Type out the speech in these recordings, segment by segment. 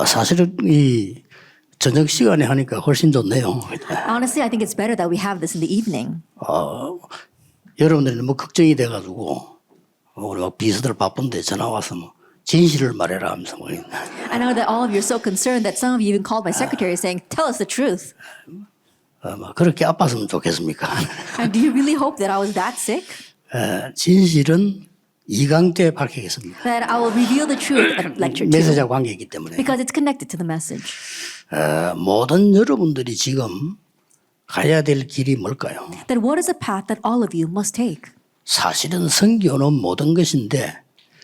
사실은 이 저녁 시간에 하니까 훨씬 좋네요. Honestly, I think it's better that we have this in the evening. 여러분들이 너무 걱정이 돼가지고 우리가 비서들 바쁜데 전화 와서 뭐 진실을 말해라 하면서 뭐. I know that all of you are so concerned that some of you even called my secretary saying, "Tell us the truth." 뭐 그렇게 아팠으면 좋겠습니까? And do you really hope that I was that sick? 진실은 2강 때 밝히겠습니다. That I will reveal the truth at lecture 2 메시지와 관계이기 때문에. because it's connected to the message. 모든 여러분들이 지금 가야 될 길이 뭘까요? Then what is the path that all of you must take? 사실은 선교는 모든 것인데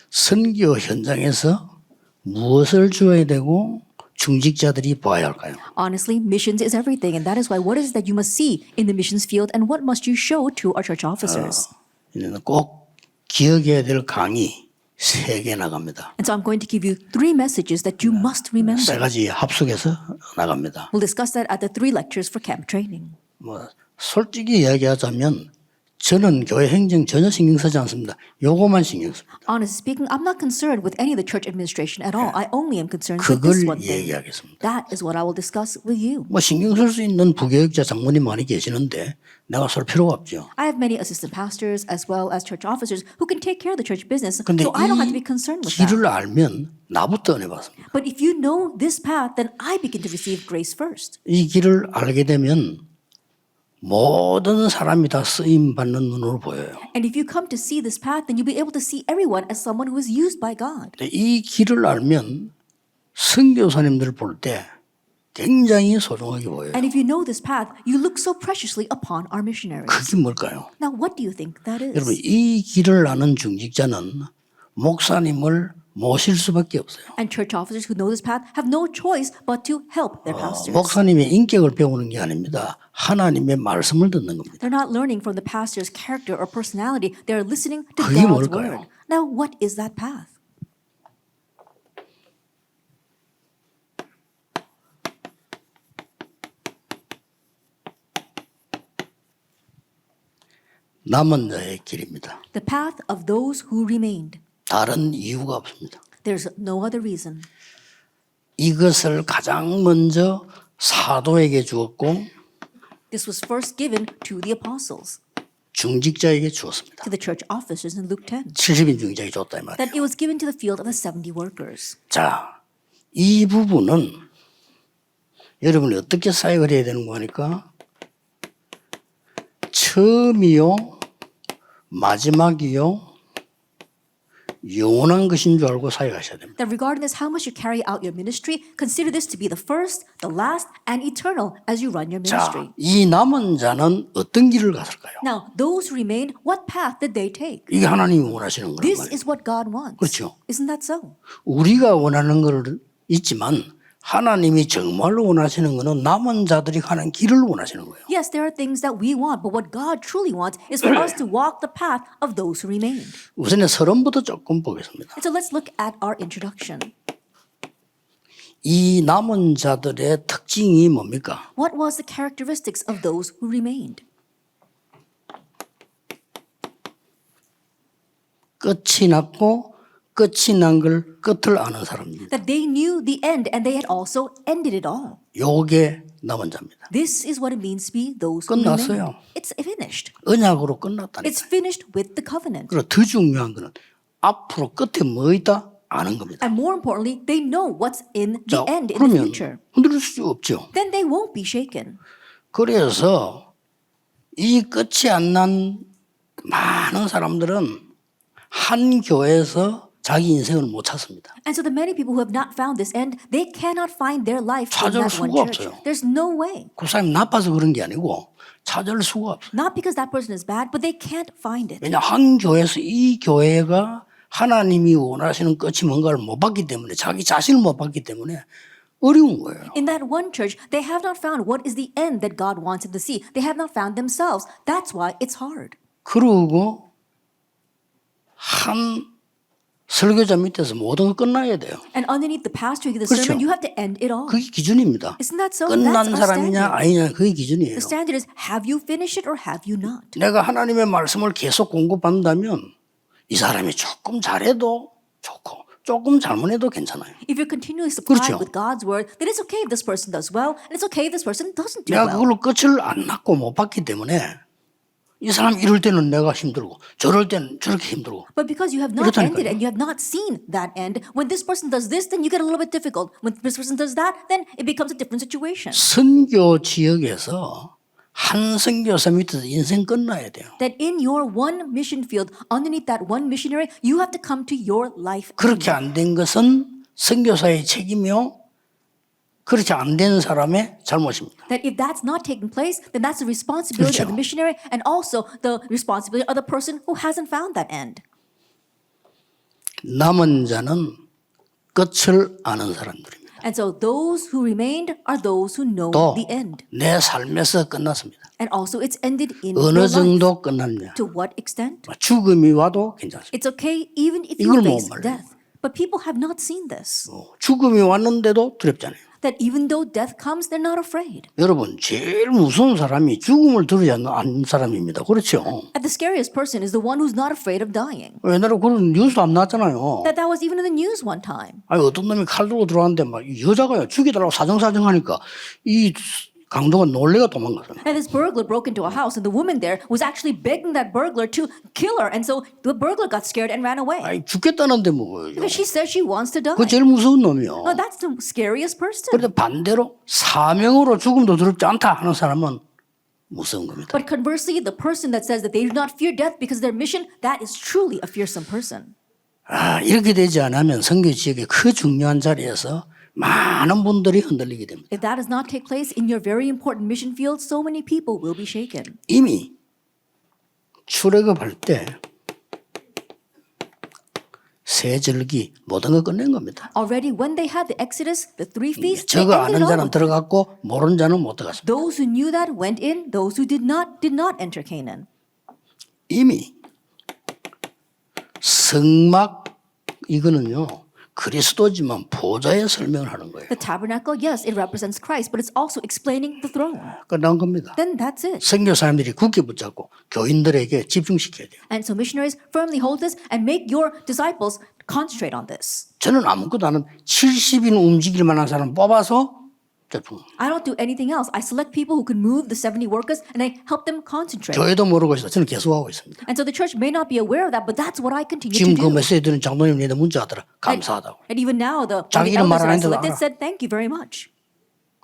선교 현장에서 무엇을 주어야 되고 중직자들이 봐야 할까요? Honestly, missions is everything, and that is why what is it that you must see in the missions field, and what must you show to our church officers? 이제는 꼭 기억해야 될 강의 3개 나갑니다. And so I'm going to give you 3 messages that you must remember. 3가지 합숙해서 나갑니다. We'll discuss that at the 3 lectures for camp training. 뭐 솔직히 이야기하자면 저는 교회 행정 전혀 신경 쓰지 않습니다. 요거만 신경 씁니다. Honestly speaking, I'm not concerned with any of the church administration at all. I only am concerned with this 그걸 one thing. 얘기하겠습니다. That is what I will discuss with you. 뭐 신경 쓸 수 있는 부교육자 장모님 많이 계시는데 내가 쏠 필요가 없죠. I have many assistant pastors as well as church officers who can take care of the church business, 근데 so I don't have to 이 be concerned with that. 길을 알면 나부터 은혜 받습니다. But if you know this path, then I begin to receive grace first. 이 길을 알게 되면 모든 사람이 다 쓰임 받는 눈으로 보여요. And if you come to see this path, then you'll be able to see everyone as someone who is used by God. 이 길을 알면 선교사님들 볼 때 굉장히 소중하게 보여요. And if you know this path, you look so preciously upon our missionaries. 그게 뭘까요? Now, what do you think that 여러분 is? 이 길을 아는 중직자는 목사님을 모실 수밖에 없어요. And church officers who know this path have no choice but to help their pastors. 목사님의 인격을 배우는 게 아닙니다. 하나님의 말씀을 듣는 겁니다. They're not learning from the pastor's character or personality. They're listening to 그게 God's 뭘까요? word. Now, what is that path? 남은 자의 길입니다. The path of those who remained. 다른 이유가 없습니다. There's no other reason. 이것을 가장 먼저 사도에게 주었고 This was first given to the apostles, 중직자에게 주었습니다. to the church officers in Luke 10. 70인 중직자에게 줬다 이 말이에요. That it was given to the field of the 70 workers. 자, 이 부분은 여러분이 어떻게 사역을 해야 되는 거 하니까 처음이요, 마지막이요, 영원한 것인 줄 알고 사역하셔야 됩니다. That regarding this, how must you carry out your ministry? Consider this to be the first, the last, and eternal as you run your 자, ministry. 이 남은 자는 어떤 길을 갔을까요? Now, those who remained, what path did they take? 이게 하나님이 원하시는 거란 This 말이에요. is what God wants. 그렇죠. Isn't that so? 우리가 원하는 걸 있지만 하나님이 정말로 원하시는 것은 남은 자들이 가는 길을 원하시는 거예요. Yes, there are things that we want, but what God truly wants is for us to walk the path of those who remained. 우선 서론부터 조금 보겠습니다. And so let's look at our introduction. 이 남은 자들의 특징이 뭡니까? What was the characteristics of those who remained? 끝이 났고 끝이 난 걸 끝을 아는 사람입니다. That they knew the end and they had also ended it all. 요게 남은 자입니다. This is what it means to be those who 끝났어요. remain. It's finished. 언약으로 끝났다니까. It's finished with the covenant. 그리고 더 중요한 거는 앞으로 끝에 뭐 있다 아는 겁니다. And more importantly, they know what's in the 자, end, in the 그러면 future. 흔들릴 수 없죠. Then they won't be shaken. 그래서 이 끝이 안 난 많은 사람들은 한 교회에서 자기 인생을 못 찾습니다. And so the many people who have not found this end, they cannot find their life in 찾을 that one 수가 church. 없어요. There's no way. 그 사람이 나빠서 그런 게 아니고 찾을 수가 없어요. Not because that person is bad, but they can't find it. 왜냐 한 교회에서 이 교회가 하나님이 원하시는 끝이 뭔가를 못 봤기 때문에 자기 자신을 못 봤기 때문에 어려운 거예요. In that one church, they have not found what is the end that God wants them to see. They have not found themselves. That's why it's hard. 그러고 한 설교자 밑에서 모든 거 끝나야 돼요. And underneath the pastor who gives the 그렇죠. sermon, you have to end it all. 그게 기준입니다. Isn't that so? 끝난 That's our 사람이냐 standard. 아니냐 그게 기준이에요. The standard is, have you finished it or have you not? 내가 하나님의 말씀을 계속 공급한다면 이 사람이 조금 잘해도 좋고 조금 잘못해도 괜찮아요. If you're continually supplied 그렇죠. with God's word, then it's okay if this person does well, and it's okay if this person doesn't do 내가 well. 그걸로 끝을 안 낳고 못 봤기 때문에 이 사람 이럴 때는 내가 힘들고 저럴 때는 저렇게 힘들고 But because you have not 그렇다니까요. ended and you have not seen that end, when this person does this, then you get a little bit difficult. When this person does that, then it becomes a different situation. 선교 지역에서 한 선교사 밑에서 인생 끝나야 돼요. That in your one mission field, underneath that one missionary, you have to come to your life. 그렇게 안 된 것은 선교사의 책임이요. 그렇게 안 된 사람의 잘못입니다. That if that's not taking place, then that's the responsibility of the missionary and also the responsibility of the person who hasn't found that end. 남은 자는 끝을 아는 사람들입니다. And so those who remained are those who know 또 the end. 내 삶에서 끝났습니다. And also it's ended in 어느 your life. 정도 끝났냐. To what extent? 죽음이 와도 괜찮습니다. It's okay even if you 이걸 못 face 말해요. death. But people have not seen this. 죽음이 왔는데도 두렵잖아요. That even though death comes, they're not afraid. 여러분 제일 무서운 사람이 죽음을 두려워하지 않는 사람입니다. 그렇죠? And the scariest person is the one who's not afraid of dying. 옛날에 그런 뉴스 안 나왔잖아요. That was even in the news one time. 아니 어떤 놈이 칼 들고 들어왔는데 막 여자가요 죽이더라고 사정사정하니까 이 강도가 놀래가 도망갔어요. And this burglar broke into a house and the woman there was actually begging that burglar to kill her. And so the burglar got scared and ran away. 아니 죽겠다는데 뭐 Because she says she wants to die. 그 제일 무서운 놈이요. Oh, that's the scariest person. 그런데 반대로 사명으로 죽음도 두렵지 않다 하는 사람은 무서운 겁니다. But conversely, the person that says that they do not fear death because of their mission, that is truly a fearsome person. 이렇게 되지 않으면 선교 지역의 그 중요한 자리에서 많은 분들이 흔들리게 됩니다. If that does not take place in your very important mission field, so many people will be shaken. 이미 출애굽할 때 세 절기 모든 걸 끝낸 겁니다. Already when they had the Exodus, the three feasts, they 저거 ended 아는 it all. 자는 들어갔고 모르는 자는 못 들어갔습니다. Those who knew that went in, those who did not enter Canaan. 이미 성막 이거는요 그리스도지만 보좌의 설명을 하는 거예요. The tabernacle, yes, it represents Christ, but it's also explaining the throne. 끝난 겁니다. Then that's it. 선교사님들이 굳게 붙잡고 교인들에게 집중시켜야 돼요. And so missionaries firmly hold this and make your disciples concentrate on this. 저는 아무것도 안 하는 70인 움직일 만한 사람 뽑아서 제품. I don't do anything else. I select people who can move the 70 workers and I help them concentrate. 교회도 모르고 있어. 저는 계속하고 있습니다. And so the church may not be aware of that, but that's what I continue 지금 to 그 do. 메시지 들은 장로님한테 문자 하더라. 감사하다고. And even now, the 자기 이름 elders 말 that 안 I 했는데도 selected 알아. said, thank you very much.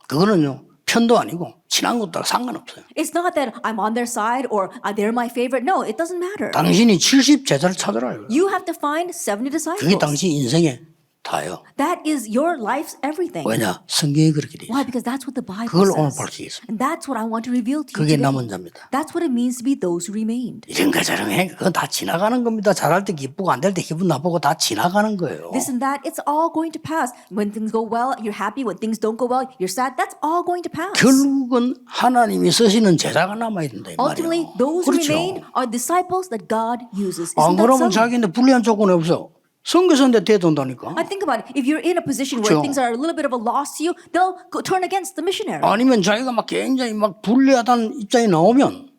그거는요 편도 아니고 친한 것도 상관없어요. It's not that I'm on their side or they're my favorite. No, it doesn't matter. 당신이 70 제자를 찾으라요. You have to find 70 그게 disciples. 당신 인생의 다예요. That is your life's everything. 왜냐? 성경이 그렇게 돼 있어요. Why? Because that's what the Bible 그걸 오늘 says. 밝히겠습니다. And that's what I want to reveal to you 그게 today. 남은 자입니다. That's what it means to be those who remained. 이런가 저런가 그건 다 지나가는 겁니다. 잘할 때 기쁘고 안 될 때 기분 나쁘고 다 지나가는 거예요. This and that, it's all going to pass. When things go well, you're happy. When things don't go well, you're sad. That's all going to pass. 결국은 하나님이 쓰시는 제자가 남아야 된다 이 Ultimately, 말이에요. those who 그렇죠. remain are disciples that God uses. 안 Isn't that 그러면 so? 자기한테 불리한 조건이 없어. 선교사인데 대돈다니까. I think about it. If you're in a position where 그렇죠. things are a little bit of a loss to you, they'll turn against the missionary. 아니면 자기가 막 굉장히 막 불리하다는 입장이 나오면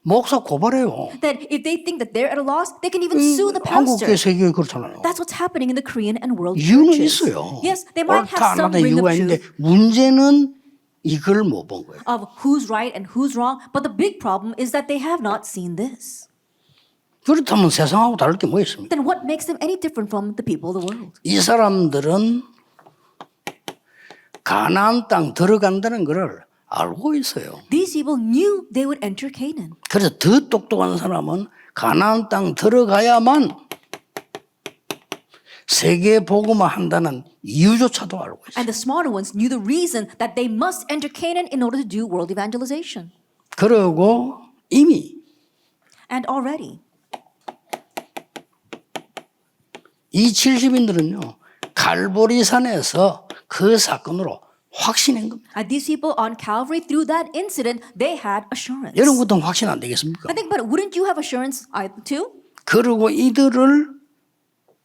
목사 고발해요. That if they think that they're at a loss, they can even sue the 한국교회 pastor. 세계에 그렇잖아요. That's what's happening in the Korean and world 이유는 churches. 있어요. Yes, they might 옳다 have 안 some 하다 ring 이유가 of 있는데 truth 문제는 이걸 못 본 거예요. of who's right and who's wrong, but the big problem is that they have not seen this. 그렇다면 세상하고 다를 게 뭐 있습니까? Then what makes them any different from the people of the world? 이 사람들은 가나안 땅 들어간다는 것을 알고 있어요. These people knew they would enter Canaan. 그래서 더 똑똑한 사람은 가나안 땅 들어가야만 세계 복음화 한다는 이유조차도 알고 있어요. And the smarter ones knew the reason that they must enter Canaan in order to do world evangelization. 그리고 이미 And already, 이 70인들은요 갈보리산에서 그 사건으로 확신한 겁니다. these people on Calvary, through that incident, they had assurance. 여러분 같으면 확신 안 되겠습니까? I think, but wouldn't you have assurance too? 그리고 이들을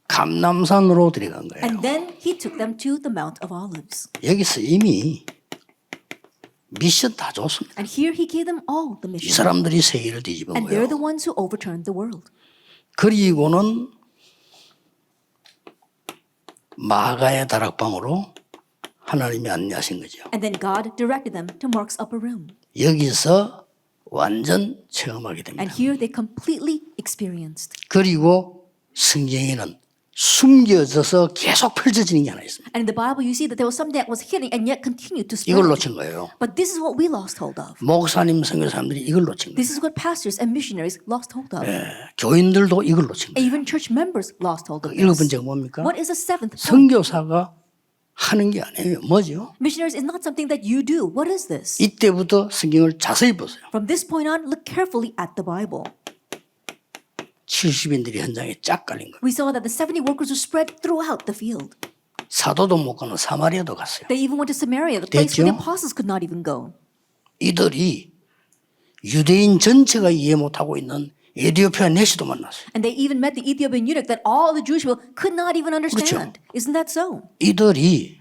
감람산으로 데려간 거예요. And then he took them to the Mount of Olives. 여기서 이미 미션 다 줬습니다. And here he gave them all the 이 mission. 사람들이 세계를 뒤집은 And they're 거예요. the ones who overturned the world. 그리고는 마가의 다락방으로 하나님이 안내하신 거죠. And then God directed them to Mark's upper room. 여기서 완전 체험하게 됩니다. And here they completely experienced. 그리고 성경에는 숨겨져서 계속 펼쳐지는 게 하나 있습니다. And in the Bible you see that there was something that was hidden and yet continued to 이걸 spread. 놓친 거예요. But this is what we lost hold of. 목사님, 선교사님들이 이걸 놓친 거예요. This is what pastors and missionaries lost hold of. 교인들도 이걸 놓친 거예요. Even church members lost hold of 일곱 this. 번째가 뭡니까? What is the seventh point? 선교사가 하는 게 아니에요. 뭐죠? Missionaries is not something that you do. What is this? 이때부터 성경을 자세히 보세요. From this point on, look carefully at the Bible. 70인들이 현장에 쫙 깔린 거예요. We saw that the 70 workers were spread throughout the field. 사도도 못 가는 사마리아도 갔어요. They even went to Samaria, the place where the 됐죠? apostles could not even go. 이들이 유대인 전체가 이해 못하고 있는 에티오피아 내시도 만났어요. And they even met the Ethiopian eunuch that all the Jewish people could not even understand. Isn't that so? 이들이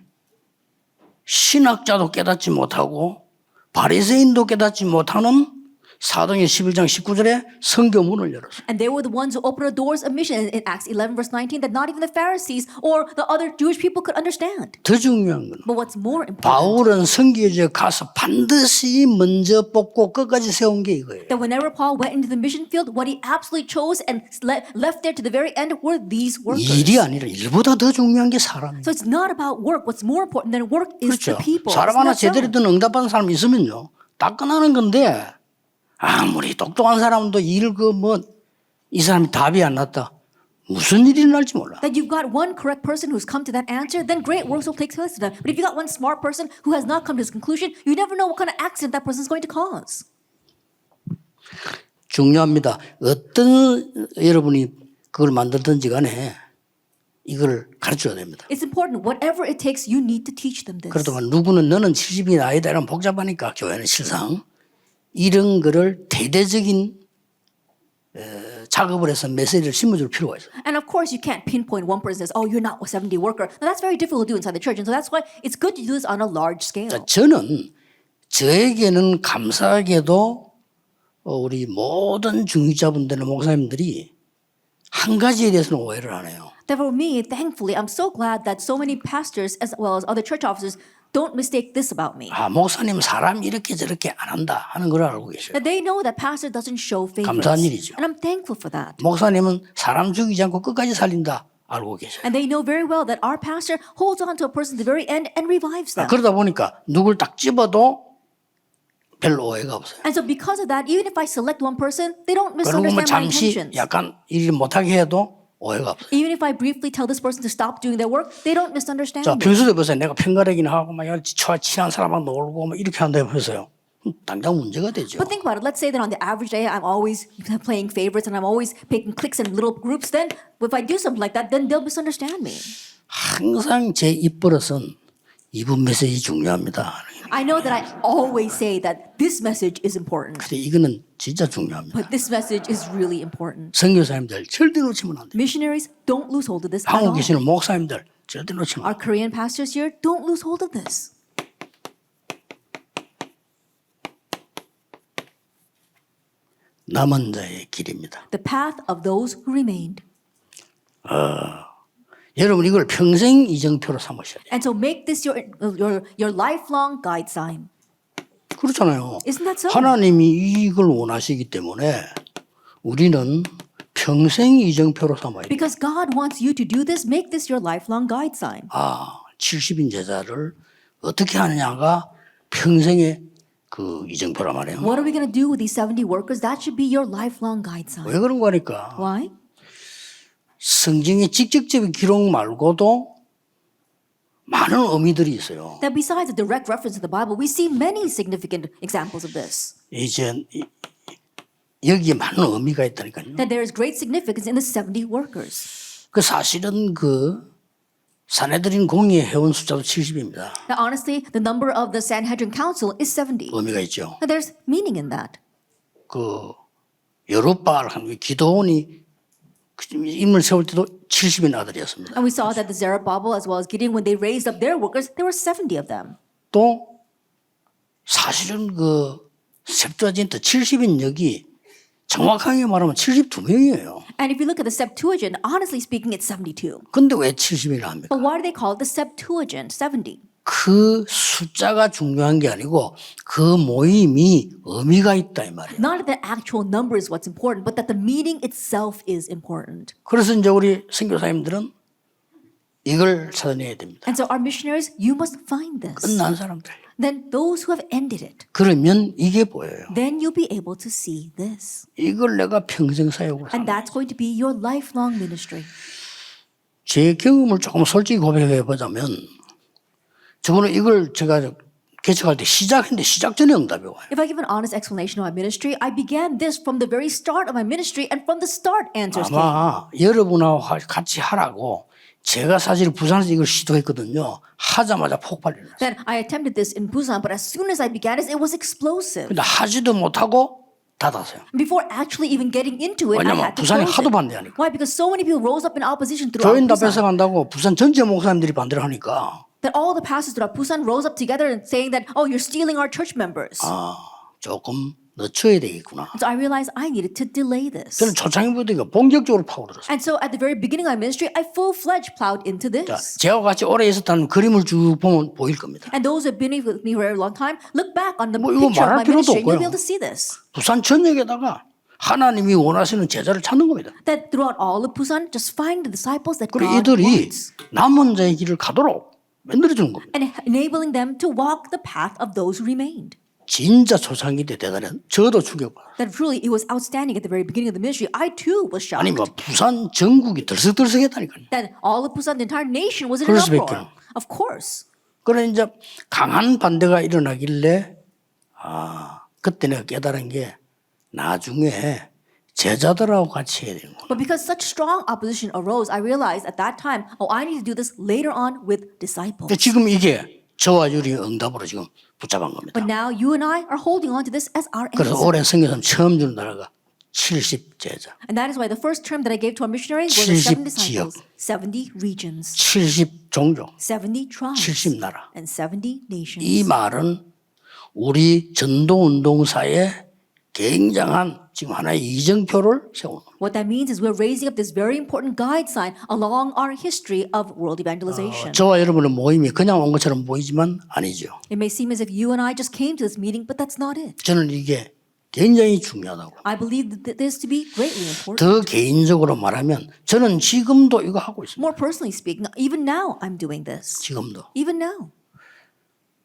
신학자도 깨닫지 못하고 바리새인도 깨닫지 못하는 사도행전 11장 19절에 성교문을 열었어요. And they were the ones who opened the doors of mission in Acts 11 verse 19 that not even the Pharisees or the other Jewish people could understand. 더 중요한 건 But what's more important, 바울은 선교지에 가서 반드시 먼저 뽑고 끝까지 세운 게 이거예요. that whenever Paul went into the mission field, what he absolutely chose and left there to the very end were these workers. 일이 아니라 일보다 더 중요한 게 사람이에요. So it's not about work. What's more important than work is 그렇죠. the people. 사람 Isn't 하나 that so? 제대로 된 응답하는 사람이 있으면요. 다 끝나는 건데 아무리 똑똑한 사람도 이 사람이 답이 안 났다. 무슨 일이 날지 몰라. That you've got one correct person who's come to that answer, then great works will take place to them. But if you got one smart person who has not come to this conclusion, you never know what kind of accident that person is going to cause. 중요합니다. 어떤 여러분이 그걸 만들든지 간에 이걸 가르쳐야 됩니다. It's important. Whatever it takes, you need to teach them this. 그렇다면 누구는 너는 70이 나이다 이러면 복잡하니까 교회는 실상 이런 거를 대대적인 작업을 해서 메시지를 심어줄 필요가 있어요. And of course, you can't pinpoint one person and says, oh, you're not a 70 worker. Now, that's very difficult to do inside the church. And so that's why it's good to do this on a large scale. 자, 저에게는 감사하게도 우리 모든 중직자분들과 목사님들이 한 가지에 대해서는 오해를 안 해요. Therefore, me, thankfully, I'm so glad that so many pastors as well as other church officers don't mistake this about me. 아, 목사님 사람 이렇게 저렇게 안 한다 하는 걸 알고 계셔요. That they know that pastor doesn't show favorites. 감사한 일이죠. And I'm thankful for that. 목사님은 사람 죽이지 않고 끝까지 살린다 알고 계셔요. And they know very well that our pastor holds on to a person to the very end and revives them. 그러다 보니까 누굴 딱 집어도 별로 오해가 없어요. And so because of that, even if I select one person, they don't 그리고 뭐 misunderstand my 잠시 intentions. 약간 일 못하게 해도 오해가 없어요. Even if I briefly tell this person to stop doing their work, they don't misunderstand 자, me. 평소에 보세요. 내가 편가르기나 하고 막 취한 사람하고 놀고 막 이렇게 한다 해보세요. 당장 문제가 되죠. But think about it. Let's say that on the average day, I'm always playing favorites and I'm always picking cliques and little groups. Then if I do something like that, then they'll misunderstand me. 항상 제 입버릇은 이분 메시지 중요합니다. I know that I always say that this message is important. 근데 이거는 진짜 중요합니다. But this message is really important. 선교사님들 절대 놓치면 안 돼요. Missionaries, don't lose hold of this at 한국 all. 계시는 목사님들 절대 놓치면 안 Our 돼요. Korean pastors here, don't lose hold of this. 남은 자의 길입니다. The path of those who remained. 여러분 이걸 평생 이정표로 삼으셔야 돼요. And so make this your lifelong guide sign. 그렇잖아요. Isn't that so? 하나님이 이걸 원하시기 때문에 우리는 평생 이정표로 삼아야 돼요. Because God wants you to do this, make this your lifelong guide sign. 70인 제자를 어떻게 하느냐가 평생의 그 이정표란 말이에요. What are we going to do with these 70 workers? That should be your lifelong guide sign. 왜 그런 거니까 Why? 성경의 직접적인 기록 말고도 많은 의미들이 있어요. That besides a direct reference to the Bible, we see many significant examples of this. 이제 여기에 많은 의미가 있다니까요. That there is great significance in the 70 workers. 그 사실은 그 사내들인 공의회 회원 숫자도 70입니다. Now, honestly, the number of the Sanhedrin Council is 70. 의미가 있죠. Now, there's meaning in that. 그 여룻바알 한 기도원이 임을 세울 때도 70인 아들이었습니다. And we saw that the Zerubbabel as well as Gideon, when they raised up their workers, there were 70 of them. 또 사실은 그 septuagint 70인 여기 정확하게 말하면 72명이에요. And if you look at the Septuagint, honestly speaking, it's 72. 근데 왜 70이라 합니까? But why do they call it the Septuagint 70? 그 숫자가 중요한 게 아니고 그 모임이 의미가 있다 이 말이에요. Not that the actual number is what's important, but that the meeting itself is important. 그래서 이제 우리 선교사님들은 이걸 찾아내야 됩니다. And so our missionaries, you must find this. 끝난 사람들. Then those who have ended it, 그러면 이게 보여요. then you'll be able to see this. 이걸 내가 평생 사역으로 And 삼아. that's going to be your lifelong ministry. 제 경험을 조금 솔직히 고백해 보자면 저거는 이걸 제가 개척할 때 시작했는데 시작 전에 응답이 와요. If I give an honest explanation of my ministry, I began this from the very start of my ministry, and from the start answers came. 아마 여러분하고 같이 하라고 제가 사실 부산에서 이걸 시도했거든요. 하자마자 폭발이 났어요. Then I attempted this in Busan, but as soon as I began it was explosive. 근데 하지도 못하고 닫았어요. Before actually even getting into it, I 왜냐면 had to 부산이 close 하도 it. 반대하니까. Why? Because so many people rose up in opposition throughout 교인 다 Busan. 뺏어간다고 부산 전체 목사님들이 반대를 하니까 That all the pastors throughout Busan rose up together and saying that, oh, you're stealing our church members. 조금 늦춰야 되겠구나. So I realized I needed to delay this. 저는 초창기부터 본격적으로 파고들었어요. And so at the very beginning of my ministry, I full-fledged plowed into 자, this. 제가 같이 오래 있었다는 그림을 쭉 보면 보일 겁니다. And those who have been with me for a very long time, look back on the 뭐 이거 picture of 말할 my 필요도 ministry and you'll be 없고요. able to see this. 부산 전역에다가 하나님이 원하시는 제자를 찾는 겁니다. That throughout all of Busan, just find the disciples that 그리고 God 이들이 wants. 남은 자의 길을 가도록 만들어주는 겁니다. And enabling them to walk the path of those who remained. 진짜 초창기 때 대단한 저도 충격받았어요. That truly it was outstanding at the very beginning of the ministry. I too was shocked. 아니 뭐 부산 전국이 들썩들썩했다니까요. That all of Busan, the entire nation was in 그럴 an 수밖에 uproar. Of course. 그래 이제 강한 반대가 일어나길래 그때 내가 깨달은 게 나중에 제자들하고 같이 해야 되는 거예요. But because such strong opposition arose, I realized at that time, oh, I need to do this later on with disciples. 지금 이게 저와 유리 응답으로 지금 붙잡은 겁니다. But now you and I are holding on to this as our 그래서 answer. 올해 선교사님 처음 주는 나라가 70제자, And that is why the first term that I gave to our missionaries was the 70 7 disciples, 70 regions, 70종족, 70 tribes, 70나라. and 70 nations. 이 말은 우리 전도운동사에 굉장한 지금 하나의 이정표를 세우는 거예요. What that means is we're raising up this very important guide sign along our history of world evangelization. 저와 여러분의 모임이 그냥 온 것처럼 보이지만 아니죠. It may seem as if you and I just came to this meeting, but that's not it. 저는 이게 굉장히 중요하다고. I believe this to be greatly important. 더 개인적으로 말하면 저는 지금도 이거 하고 있습니다. More personally speaking, even now I'm doing this. 지금도. Even now.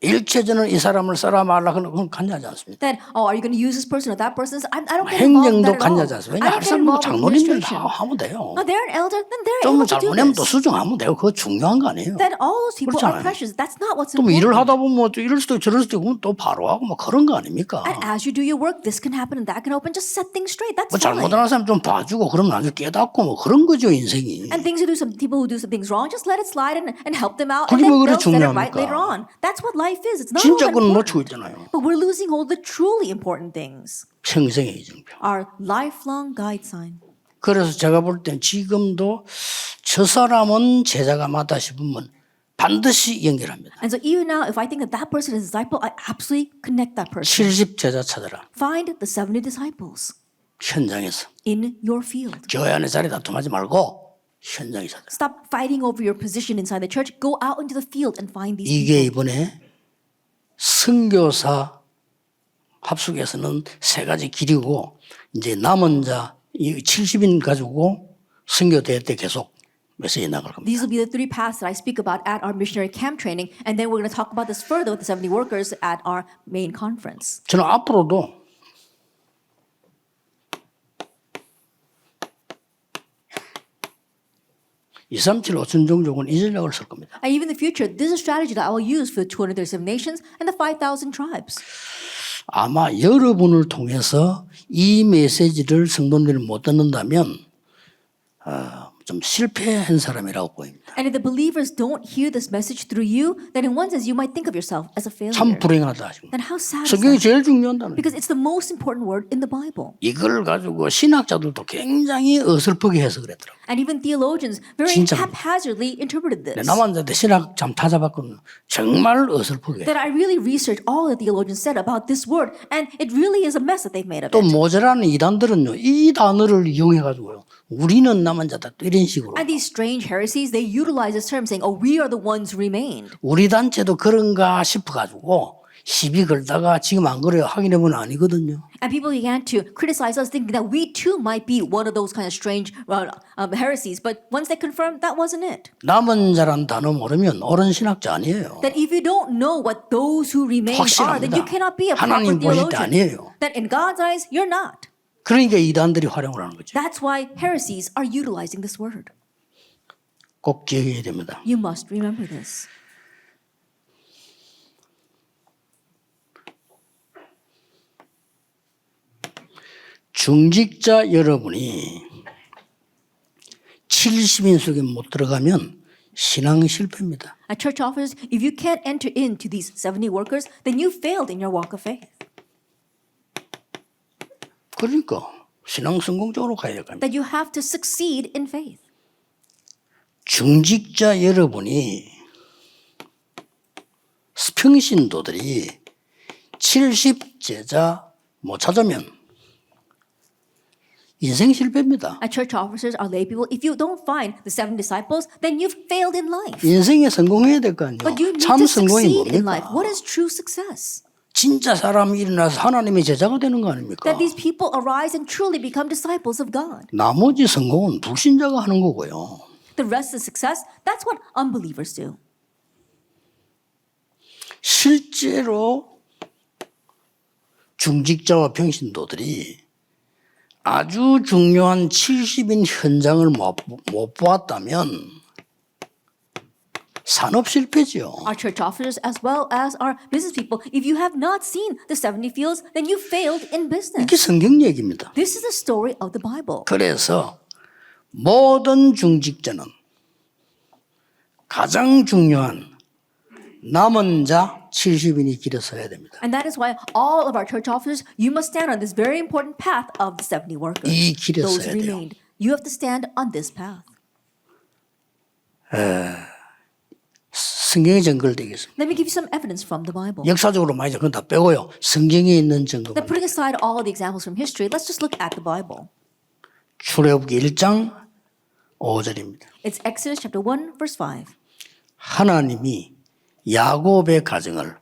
일체저는 이 사람을 써라 말라 그건 관여하지 않습니다. That, oh, are you going to use this person or that person? I don't get involved in 행정도 that at all. 관여하지 않습니다. 왜냐 I 할 don't get 사람은 involved with 장로님들 administration. 다 하면 돼요. Oh, they're an elder, then they're 좀 able to do 잘못하면 또 this. 수정하면 돼요. 그거 중요한 거 아니에요. That all those people are 그렇잖아요. precious. That's not what's 또 뭐 일을 important. 하다 보면 또 이럴 수도 있고 저럴 수도 있고 또 바로 하고 뭐 그런 거 아닙니까? And as you do your work, this can happen and that can happen. Just set things straight. That's 뭐 fine. 잘못하는 사람 좀 봐주고 그러면 나중에 깨닫고 뭐 그런 거죠 인생이. And things who do some people who do some things wrong, just let it slide and help them out, 그게 and then 뭐 그리 they'll set it right 중요합니까? later on. That's what life is. It's not 진짜 all that 그건 important. 놓치고 있잖아요. But we're losing hold of the truly important things. 평생의 이정표. Our lifelong guide sign. 그래서 제가 볼 땐 지금도 저 사람은 제자가 맞다 싶으면 반드시 연결합니다. And so even now, if I think that that person is a disciple, I absolutely connect that person. 70제자 찾아라. Find the 70 disciples 현장에서. in your field. 교회 안에 자리 다툼하지 말고 현장에 찾아라. Stop fighting over your position inside the church. Go out into the field and find these 이게 people. 이번에 선교사 합숙에서는 세 가지 길이고 이제 남은 자 70인 가지고 선교대회 때 계속 메시지 나갈 겁니다. These will be the 3 paths that I speak about at our missionary camp training, and then we're going to talk about this further with the 70 workers at our main conference. 저는 앞으로도 (237) 5천 종족은 이 전략을 쓸 겁니다. And even in the future, this is a strategy that I will use for the 237 nations and the 5,000 tribes. 아마 여러분을 통해서 이 메시지를 성도들이 못 듣는다면 좀 실패한 사람이라고 보입니다. And if the believers don't hear this message through you, then in one sense you might think of yourself as a failure. 참 불행하다 지금. Then how sad is 성경이 that? 제일 중요하다는. Because it's the most important word in the Bible. 이걸 가지고 신학자들도 굉장히 어설프게 해석을 했더라고요. And even theologians very 진짜입니다. haphazardly interpreted this. 남한테 신학 참 찾아봤거든요. 정말 어설프게. That I really researched all the theologians said about this word, and it really is a mess that they've made of 또 it. 모자라는 이단들은요, 이 단어를 이용해가지고요, 우리는 남은 자다 또 이런 식으로. And these strange heresies, they utilize this term saying, oh, we are the ones who remained. 우리 단체도 그런가 싶어가지고 시비 걸다가 지금 안 그래요. 확인해보면 아니거든요. And people began to criticize us, thinking that we too might be one of those kind of strange heresies. But once they confirmed, that wasn't it. 남은 자란 단어 모르면 옳은 신학자 아니에요. That if you don't know what those who remain are, then you 확실합니다. cannot be a proper 하나님 보실 때 theologian. 아니에요. That in God's eyes, you're not. 그러니까 이단들이 활용을 하는 거죠. That's why heresies are utilizing this word. 꼭 기억해야 됩니다. You must remember this. 중직자 여러분이 70인 속에 못 들어가면 신앙 실패입니다. At church offices, if you can't enter into these 70 workers, then you failed in your walk of faith. 그러니까 신앙 성공적으로 가야 될 겁니다. That you have to succeed in faith. 중직자 여러분이 평신도들이 70제자 못 찾으면 인생 실패입니다. At church officers, our lay people, if you don't find the 7 disciples, then you've failed in life. 인생에 성공해야 될 거 아니에요. But you need 참 to 성공이 succeed in life. 뭡니까? What is true success? 진짜 사람이 일어나서 하나님의 제자가 되는 거 아닙니까? That these people arise and truly become disciples of God. 나머지 성공은 불신자가 하는 거고요. The rest of success, that's what unbelievers do. 실제로 중직자와 평신도들이 아주 중요한 70인 현장을 못 보았다면 산업 실패지요. Our church officers as well as our business people, if you have not seen the 70 fields, then you failed in business. 이게 성경 얘기입니다. This is the story of the Bible. 그래서 모든 중직자는 가장 중요한 남은 자 70인이 길에 서야 됩니다. And that is why all of our church officers, you must stand on this very important path of the 70 workers. 이 길에 Those 서야 who 돼요. remained. You have to stand on this path. 성경에 증거되겠습니다. Let me give you some evidence from the Bible. 역사적으로 많이 그건 다 빼고요. 성경에 있는 증거. Then putting aside all the examples from history, let's just look at the Bible. 출애굽기 1장 5절입니다. It's Exodus chapter 1, verse 5. 하나님이 야곱의 가정을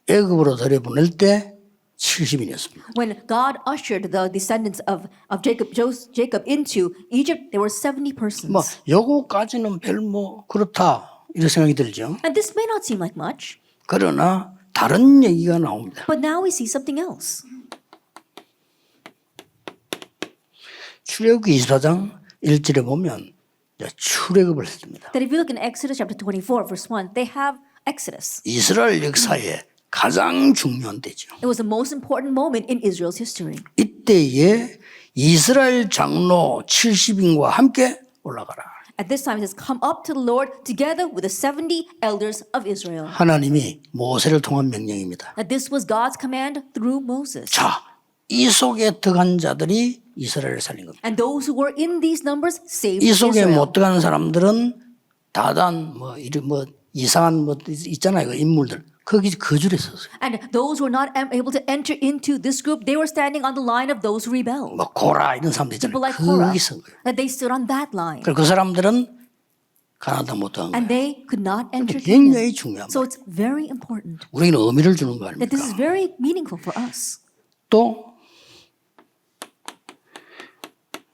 애굽으로 들여보낼 때 70인이었습니다. When God ushered the descendants of Jacob into Egypt, there were 70 persons. 뭐 요거까지는 별 뭐 그렇다 이런 생각이 들죠. And this may not seem like much, 그러나 다른 얘기가 나옵니다. but now we see something else. 출애굽기 24장 1절에 보면 출애굽을 했습니다. That if you look in Exodus chapter 24, verse 1, they have Exodus. 이스라엘 역사에 가장 중요한 때죠. It was the most important moment in Israel's history. 이때에 이스라엘 장로 70인과 함께 올라가라. At this time, it has come up to the Lord together with the 70 elders of Israel. 하나님이 모세를 통한 명령입니다. That this was God's command through Moses. 자, 이 속에 들어간 자들이 이스라엘을 살린 겁니다. And those who were in these numbers saved 이 속에 Israel. 못 들어간 사람들은 다단 뭐 이상한 뭐 있잖아요, 그 인물들. 거기 그 줄에 섰어요. And those who were not able to enter into this group, they were standing on the line of those who rebelled. 뭐 고라 이런 사람들 People 있잖아요. like Korah, 거기 선 거예요. that they stood on that line. 그리고 그 사람들은 가나안 못 들어간 And 거예요. they could not enter 굉장히 Canaan. 중요한 So 거예요. it's very important 우리는 의미를 주는 거 that this is 아닙니까? very meaningful for us. 또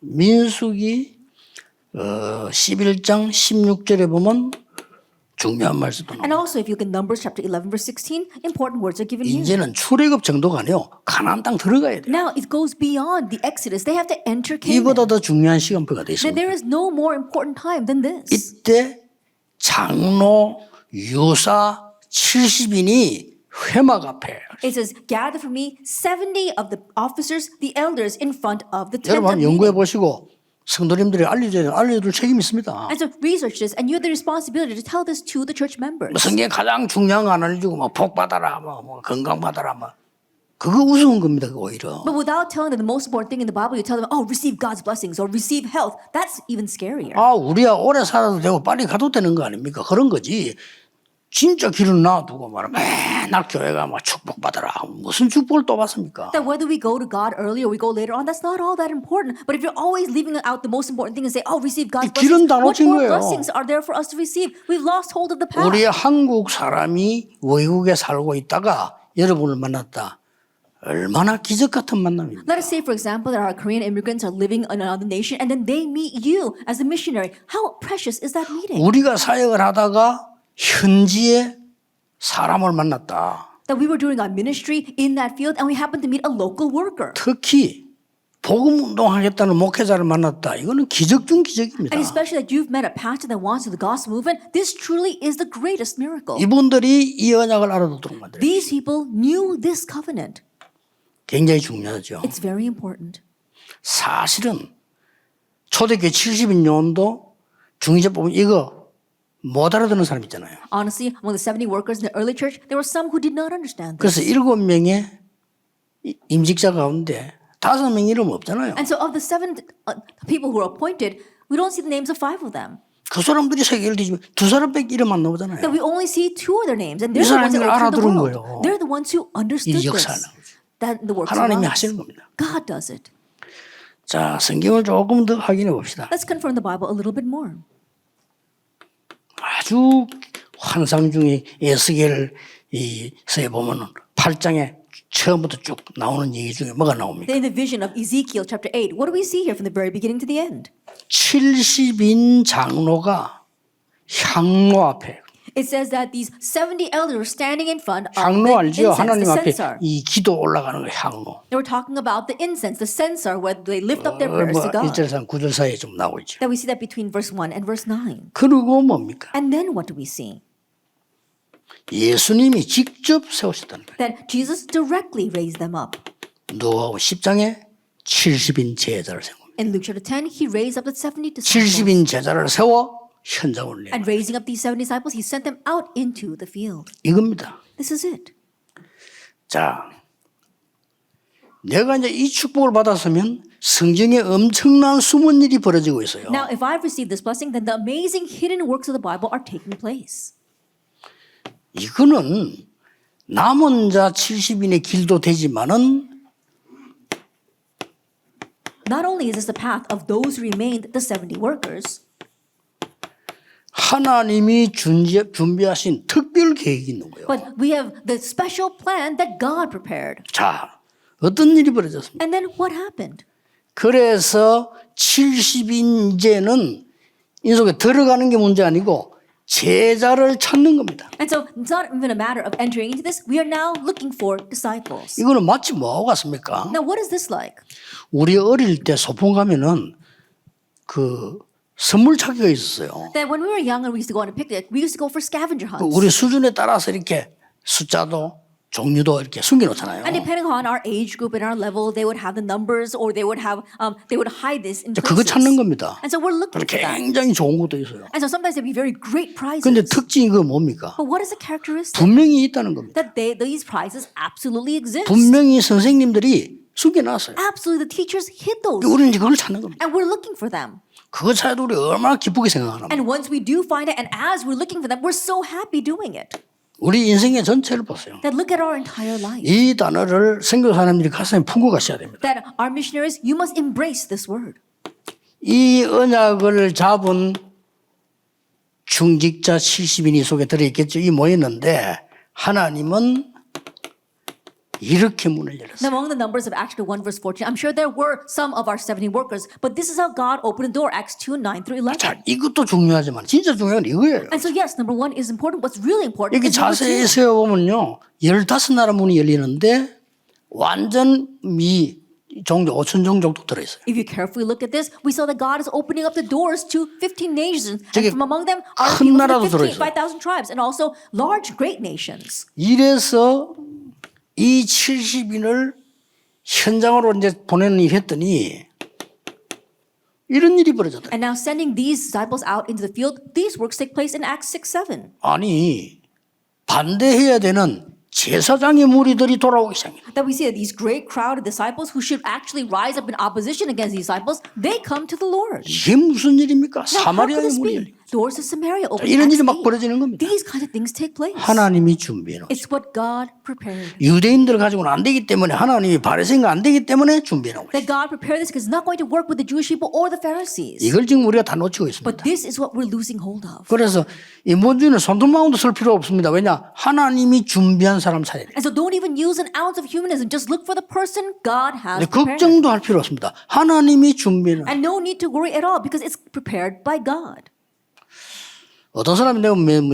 민수기 11장 16절에 보면 중요한 말씀도 And 나와요. also, if you look at Numbers chapter 11, verse 16, important words are given here. 이제는 출애굽 정도가 아니요 가나안 땅 들어가야 돼요. Now it goes beyond the Exodus. They have to enter Canaan. 이보다 더 중요한 시간표가 돼 That 있습니다. there is no more important time than this. 이때 장로 유사 70인이 회막 앞에. It says, gather for me 70 of the officers, the elders in front of the tent 여러분 of 한번 연구해 meeting. 보시고 성도님들이 알려줄 책임이 있습니다. And so research this, and you have the responsibility to tell this to the church members. 성경에 가장 중요한 거 안 알려주고 복 받아라, 건강 받아라, 그거 우스운 겁니다. 그거 오히려. But without telling them the most important thing in the Bible, you tell them, oh, receive God's blessings or receive health. That's even scarier. 우리야 오래 살아도 되고 빨리 가도 되는 거 아닙니까? 그런 거지. 진짜 길을 놔두고 맨날 교회가 축복받아라. 무슨 축복을 또 받습니까? That whether we go to God early or we go later on, that's not all that important. But if you're always leaving out the most important thing and say, oh, receive God's 길은 blessings, 다 what 놓친 more 거예요. blessings are there for us to receive? We've lost hold of the path. 우리 한국 사람이 외국에 살고 있다가 여러분을 만났다. 얼마나 기적 같은 만남입니다. Let us say, for example, that our Korean immigrants are living in another nation and then they meet you as a missionary. How precious is that meeting? 우리가 사역을 하다가 현지에 사람을 만났다. That we were doing our ministry in that field and we happened to meet a local worker. 특히 복음 운동하겠다는 목회자를 만났다. 이거는 기적 중 기적입니다. And especially that you've met a pastor that wants to the gospel movement, this truly is the greatest miracle. 이분들이 이 언약을 알아듣도록 만들어요. These people knew this covenant. 굉장히 중요하죠. It's very important. 사실은 초대교회 70인용도 중이제 보면 이거 못 알아듣는 사람 있잖아요. Honestly, among the 70 workers in the early church, there were some who did not understand 그래서 this. 7명의 임직자 가운데 5명 이름 없잖아요. And so of the 7 people who were appointed, we don't see the names of 5 of them. 그 사람들이 세계를 뒤지면 2사람밖에 이름 안 나오잖아요. That we only see 2 of their names, and 이 they're the ones that 사람들을 opened the 알아들은 world. 거예요. They're the ones who understood 이 역사를. this. That the works of 하나님이 God. 하시는 겁니다. God does it. 자, 성경을 조금 더 확인해 봅시다. Let's confirm the Bible a little bit more. 아주 환상 중에 에스겔서에 보면은 8장에 처음부터 쭉 나오는 얘기 중에 뭐가 나옵니까? In the vision of Ezekiel chapter 8, what do we see here from the very beginning to the end? 70인 장로가 향로 앞에 It says that these 70 elders were standing in front of 향로 the 알죠? incense, 하나님 the 앞에 censer. 이 기도 올라가는 거 향로. They were talking about the incense, the censer, where they lift up their prayers to God. 1절에서 9절 사이에 좀 나오고 있죠. That we see that between verse 1 and verse 9. 그리고 뭡니까? And then what do we see? 예수님이 직접 세우셨다는 거예요. That Jesus directly raised them up. 누가복음 10장에 70인 제자를 세웁니다. In Luke chapter 10, he raised up the 70 disciples. 70인 제자를 세워 현장을 내. And raising up these 70 disciples, he sent them out into the field. 이겁니다. This is it. 자, 내가 이제 이 축복을 받았으면 성경에 엄청난 숨은 일이 벌어지고 있어요. Now, if I've received this blessing, then the amazing hidden works of the Bible are taking place. 이거는 남은 자 70인의 길도 되지만은 Not only is this the path of those who remained, the 70 workers, 하나님이 준비하신 특별 계획이 있는 거예요. but we have the special plan that God prepared. 자, 어떤 일이 벌어졌습니까? And then what happened? 그래서 70인제는 이 속에 들어가는 게 문제 아니고 제자를 찾는 겁니다. And so it's not even a matter of entering into this. We are now looking for disciples. 이거는 마치 뭐하고 같습니까? Now, what is this like? 우리 어릴 때 소풍 가면은 그 선물 찾기가 있었어요. That when we were young and we used to go on a picnic, we used to go for scavenger hunts. 우리 수준에 따라서 이렇게 숫자도 종류도 이렇게 숨겨놓잖아요. And depending on our age group and our level, they would have the numbers or they would hide this in 그거 places. 찾는 겁니다. And so we're looking for that. 굉장히 좋은 것도 있어요. And so sometimes there'd be very great prizes. 근데 특징이 그거 뭡니까? But what is the characteristic? 분명히 있다는 겁니다. That these prizes absolutely exist. 분명히 선생님들이 숨겨놨어요. Absolutely, the teachers hid those. 우리는 이제 그걸 찾는 겁니다. And we're looking for them. 그거 찾아도 우리 얼마나 기쁘게 생각하나. And once we do find it, and as we're looking for them, we're so happy doing it. 우리 인생의 전체를 보세요. That look at our entire life. 이 단어를 선교사님들이 가슴에 품고 가셔야 됩니다. That our missionaries, you must embrace this word. 이 언약을 잡은 중직자 70인이 속에 들어있겠죠. 이 모였는데 하나님은 이렇게 문을 열었어요. Now, among the numbers of Acts 1 verse 14, I'm sure there were some of our 70 workers, but this is how God opened the door, Acts 2, 9 through 11. 자, 이것도 중요하지만 진짜 중요한 건 이거예요. And so yes, number 1 is important. What's really important 여기 is number 2. 자세히 세어보면요. 15나라 문이 열리는데 완전 종족 5,000종 정도 들어있어요. If you carefully look at this, we saw that God is opening up the doors to 15 nations. 저기 And from among them are 큰 people 나라도 from 들어있어요. 5,000 tribes and also large, great nations. 이래서 이 70인을 현장으로 이제 보내는 일 했더니 이런 일이 벌어졌다. And now sending these disciples out into the field, these works take place in Acts 6:7. 아니 반대해야 되는 제사장의 무리들이 돌아오기 시작해요. That we see that these great crowd of disciples who should actually rise up in opposition against these disciples, they come to the Lord. 이게 무슨 일입니까? Now, how could 사마리아의 this 무리. be? Doors of Samaria open. 이런 일이 Acts 막 8. 벌어지는 겁니다. These kind of things take place. 하나님이 준비해 놓으셨어요. It's what God prepared. 유대인들 가지고는 안 되기 때문에 하나님이 바리새인과 안 되기 때문에 준비해 놓은 거예요. That God prepared this because it's not going to work with the Jewish people or the Pharisees. 이걸 지금 우리가 다 놓치고 있습니다. But this is what we're losing hold of. 그래서 이 뭔지는 손톱만도 쓸 필요 없습니다. 왜냐? 하나님이 준비한 사람 찾아야 돼요. And so don't even use an ounce of humanism. Just look for the person God has prepared. 걱정도 할 필요 없습니다. 하나님이 준비는. And no need to worry at all because it's prepared by God. 어떤 사람이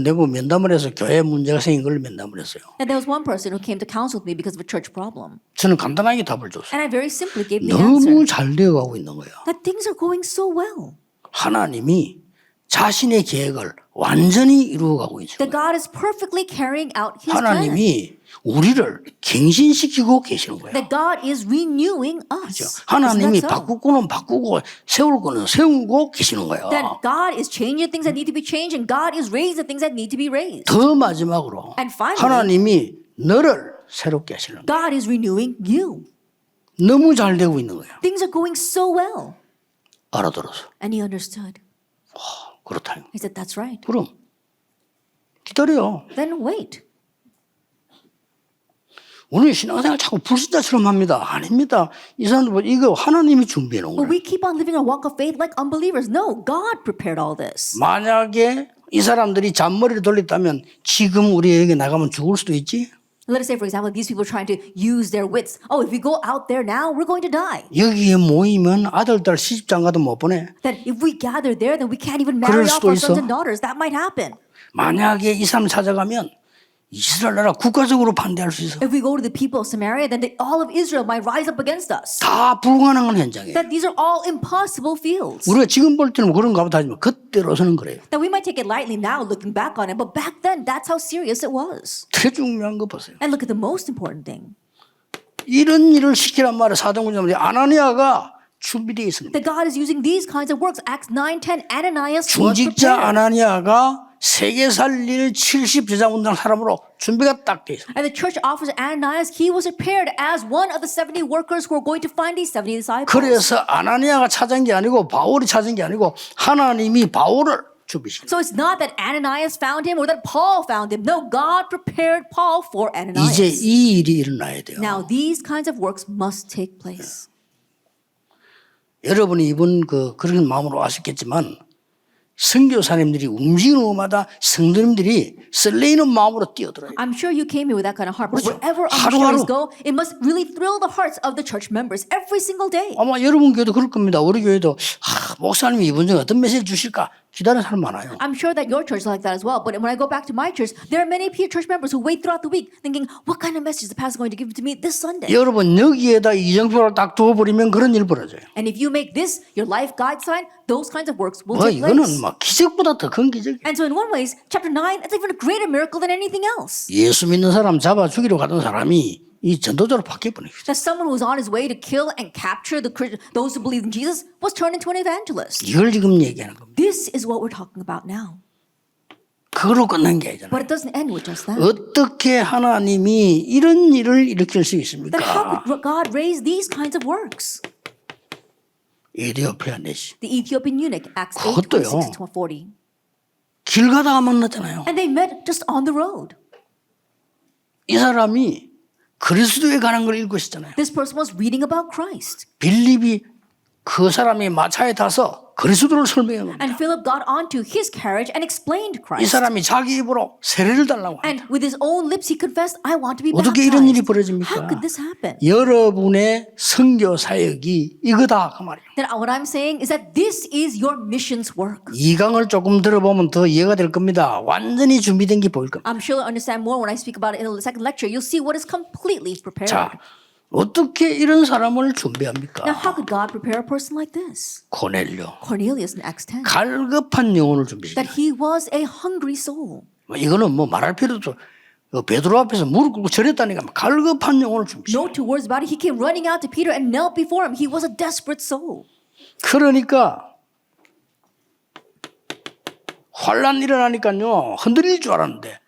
내고 면담을 해서 교회 문제가 생긴 걸 면담을 했어요. And there was one person who came to counsel with me because of a church problem. 저는 간단하게 답을 줬어요. And I very simply gave the answer. 너무 잘 되어가고 있는 거예요. That things are going so well. 하나님이 자신의 계획을 완전히 이루어가고 있어요. That God is perfectly carrying out His plan. 하나님이 우리를 갱신시키고 계시는 거예요. That God is renewing us. 하나님이 Isn't that so? 바꿀 거는 바꾸고 세울 거는 세우고 계시는 거예요. That God is changing things that need to be changed and God is raising things that need to be raised. 더 마지막으로 And finally, 하나님이 너를 새롭게 하시는 거예요. God is renewing you. 너무 잘 되고 있는 거예요. Things are going so well. 알아들어서. And he understood. 그렇다. He said, that's right. 그럼 기다려. Then wait. 오늘 신앙생활 자꾸 불신자처럼 합니다. 아닙니다. 이 사람들 이거 하나님이 준비해 놓은 But 거예요. we keep on living our walk of faith like unbelievers. No, God prepared all this. 만약에 이 사람들이 잔머리를 돌렸다면 지금 우리에게 나가면 죽을 수도 있지. Let us say, for example, these people are trying to use their wits. Oh, if we go out there now, we're going to die. 여기에 모이면 아들, 딸 시집장가도 못 보내. That if we gather there, then we can't even marry off 수도 our 있어. sons and daughters. That might happen. 만약에 이 사람 찾아가면 이스라엘 나라 국가적으로 반대할 수 있어. If we go to the people of Samaria, then all of Israel might rise up against us. 다 불가능한 현장이에요. That these are all impossible fields. 우리가 지금 볼 때는 그런가 보다 하지만 그때로서는 그래요. That we might take it lightly now, looking back on it, but back then, that's how serious it was. 되게 중요한 거 보세요. And look at the most important thing. 이런 일을 시키란 말에 사도행전에 아나니아가 준비되어 있습니다. That God is using these kinds of works. Acts 9:10, Ananias was 중직자 prepared. 아나니아가 세계 살릴 70 제자군당 사람으로 준비가 딱 돼 있습니다. And the church officer Ananias, he was prepared as one of the 70 workers who were going to find these 70 disciples. 그래서 아나니아가 찾은 게 아니고 바울이 찾은 게 아니고 하나님이 바울을 준비시켰어요. So it's not that Ananias found him or that Paul found him. No, God prepared Paul for Ananias. 이제 이 일이 일어나야 돼요. Now these kinds of works must take place. 여러분이 이번 그런 마음으로 왔었겠지만 선교사님들이 움직이는 곳마다 성도님들이 설레이는 마음으로 뛰어들어요. I'm sure you came here with that kind of heart. But wherever our 하루하루. missionaries go, it must really thrill the hearts of the church members every single day. 아마 여러분 교회도 그럴 겁니다. 우리 교회도 목사님이 이번 주에 어떤 메시지 주실까 기다리는 사람 많아요. I'm sure that your church is like that as well. But when I go back to my church, there are many church members who wait throughout the week thinking, what kind of message is the pastor going to give to me this Sunday? 여러분 여기에다 이정표를 딱 두어버리면 그런 일 벌어져요. And if you make this your life guide sign, those kinds of works will 뭐 take 이거는 place. 막 기적보다 더 큰 기적이에요. And so in one ways, chapter 9, it's even a greater miracle than anything else. 예수 믿는 사람 잡아 죽이러 가던 사람이 이 전도자로 바뀌어버려요. That someone who was on his way to kill and capture those who believe in Jesus was turned into an evangelist. 이걸 지금 얘기하는 겁니다. This is what we're talking about now. 그걸로 끝난 게 아니잖아요. But it doesn't end with just that. 어떻게 하나님이 이런 일을 일으킬 수 있습니까? Then how could God raise these kinds of works? 에티오피아 내시 The Ethiopian eunuch, Acts 8, 그것도요. 26 to 40. 길 가다가 만났잖아요. And they met just on the road. 이 사람이 그리스도에 관한 걸 읽고 있었잖아요. This person was reading about Christ. 빌립이 그 사람이 마차에 타서 그리스도를 설명한 겁니다. And Philip got onto his carriage and explained 이 Christ. 사람이 자기 입으로 세례를 달라고 합니다. And with his own lips, he confessed, I want to be 어떻게 이런 일이 baptized. 벌어집니까? How could this happen? 여러분의 선교 사역이 이거다 그 말이에요. Then what I'm saying is that this is your missions work. 이 강을 조금 들어보면 더 이해가 될 겁니다. 완전히 준비된 게 보일 겁니다. I'm sure you'll understand more when I speak about it in the second lecture. You'll see what is completely prepared. 자, 어떻게 이런 사람을 준비합니까? Now, how could God prepare a person like this? 고넬료. Cornelius in Acts 10. 갈급한 영혼을 준비시켜. That he was a hungry soul. 이거는 뭐 말할 필요도 없어. 베드로 앞에서 무릎 꿇고 절했다니까 갈급한 영혼을 준비시켜. No two words about it. He came running out to Peter and knelt before him. He was a desperate soul. 그러니까 환란 일어나니까요 흔들릴 줄 알았는데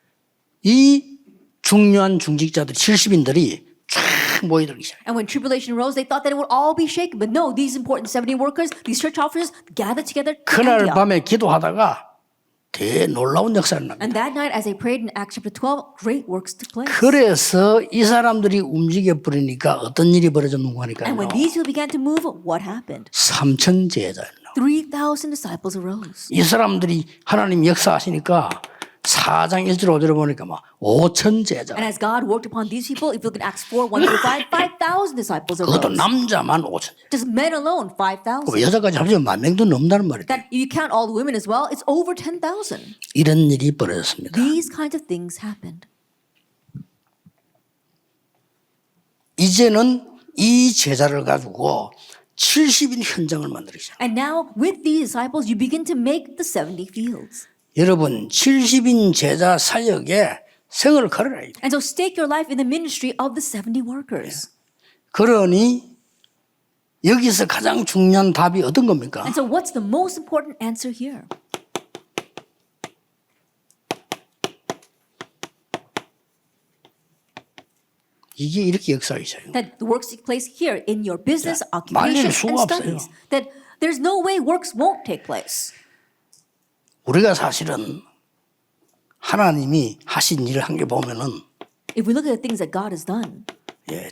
이 중요한 중직자들 70인들이 쫙 모이들기 시작해요. And when tribulation rose, they thought that it would all be shaken. But no, these important 70 workers, these church officers, gathered together to 그날 Antioch. 밤에 기도하다가 대놀라운 역사를 납니다. And that night, as they prayed in Acts chapter 12, great works took place. 그래서 이 사람들이 움직여 버리니까 어떤 일이 벌어졌는가 And when 하니까요. these people began to move, what happened? 3천 제자였나. 3,000 disciples arose. 이 사람들이 하나님 역사하시니까 4장 1절 5절에 보니까 막 5천 제자. And as God worked upon these people, if you look at Acts 4, 1 through 5, 5,000 disciples 그것도 arose. 남자만 5천. Just men alone, 5,000. 여자까지 합치면 10,000명도 넘는다는 말이에요. That if you count all the women as well, it's over 10,000. 이런 일이 벌어졌습니다. These kinds of things happened. 이제는 이 제자를 가지고 70인 현장을 만들기 시작합니다. And now, with these disciples, you begin to make the 70 fields. 여러분 70인 제자 사역에 생을 걸어야 돼요. And so stake your life in the ministry of the 70 workers. 그러니 여기서 가장 중요한 답이 어떤 겁니까? And so what's the most important answer here? 이게 이렇게 역사하기 시작해요. That the works take place here in your business, 말릴 occupation, 수가 and 없어요. studies. That there's no way works won't take place. 우리가 사실은 하나님이 하신 일을 한 게 보면은 If we look at the things that God has done,